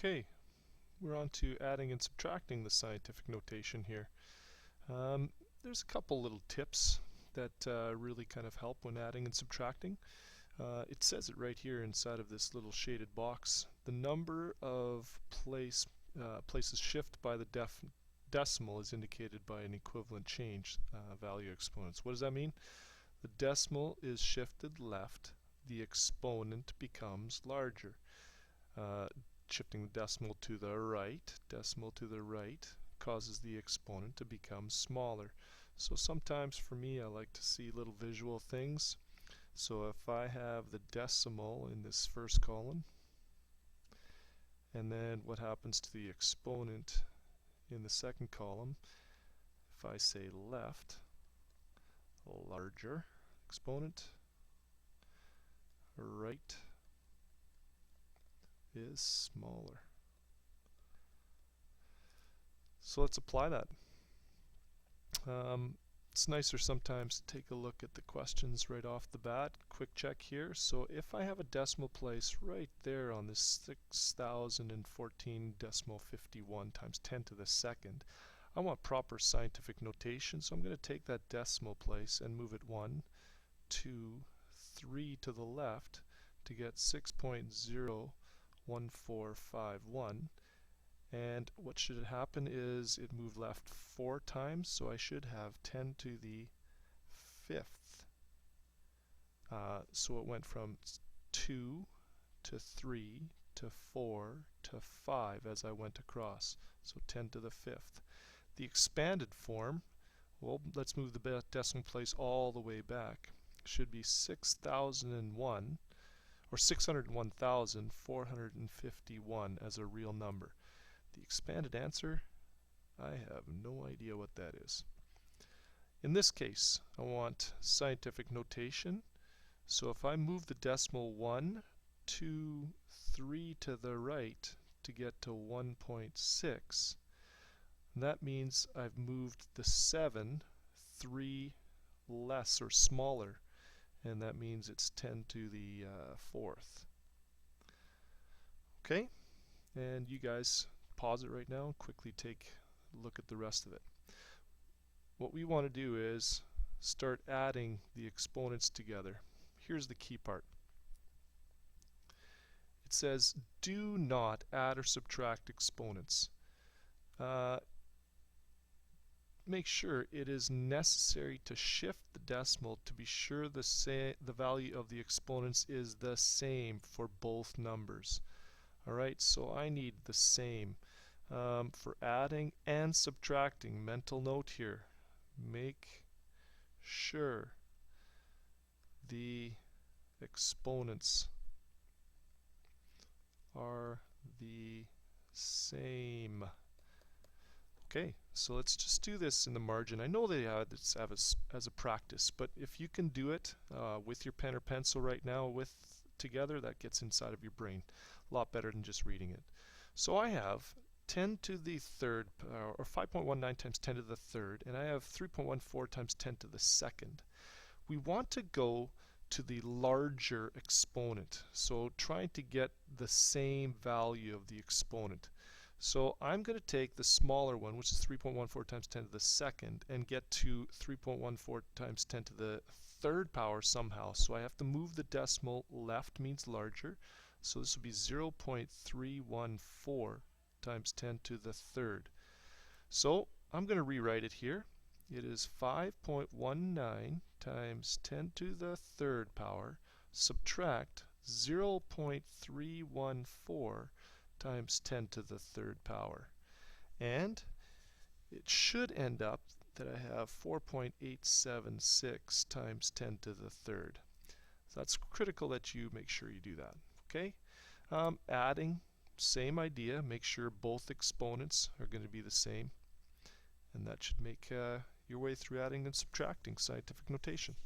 Okay, we're on to adding and subtracting the scientific notation here. There's a couple little tips that really kind of help when adding and subtracting. It says it right here inside of this little shaded box. The number of places shift by the decimal is indicated by an equivalent change value exponents. What does that mean? The decimal is shifted left, the exponent becomes larger. Shifting the decimal to the right causes the exponent to become smaller. So sometimes for me I like to see little visual things. So if I have the decimal in this first column, and then what happens to the exponent in the second column, if I say left, larger exponent, right is smaller. So let's apply that. It's nicer sometimes to take a look at the questions right off the bat. Quick check here. So if I have a decimal place right there on this 6014.51 times 10 to the second, I want proper scientific notation, so I'm going to take that decimal place and move it 1, 2, 3 to the left to get 6.01451. And what should happen is it moved left 4 times, so I should have 10 to the 5th. So it went from 2 to 3 to 4 to 5 as I went across, so 10 to the 5th. The expanded form, well, let's move the decimal place all the way back. It should be 6001 or 601,451 as a real number. The expanded answer, I have no idea what that is. In this case, I want scientific notation. So if I move the decimal 1, 2, 3 to the right to get to 1.6, that means I've moved the 7 3 less or smaller, and that means it's 10 to the 4th. Okay, and you guys pause it right now and quickly take a look at the rest of it. What we want to do is start adding the exponents together. Here's the key part. It says do not add or subtract exponents. Make sure it is necessary to shift the decimal to be sure the value of the exponents is the same for both numbers. Alright, so I need the same. For adding and subtracting, mental note here, make sure the exponents are the same. Okay, so let's just do this in the margin. I know they have this as a practice, but if you can do it with your pen or pencil right now together, that gets inside of your brain a lot better than just reading it. So I have 10 to the third, or 5.19 times 10 to the third, and I have 3.14 times 10 to the second. We want to go to the larger exponent, so trying to get the same value of the exponent. So I'm going to take the smaller one, which is 3.14 times 10 to the second, and get to 3.14 times 10 to the third power somehow. So I have to move the decimal left, means larger. So this would be 0.314 times 10 to the third. So I'm going to rewrite it here. It is 5.19 times 10 to the third power subtract 0.314 times 10 to the third power. And it should end up that I have 4.876 times 10 to the third. So that's critical that you make sure you do that. Okay? Adding, same idea. Make sure both exponents are going to be the same. And that should make your way through adding and subtracting scientific notation.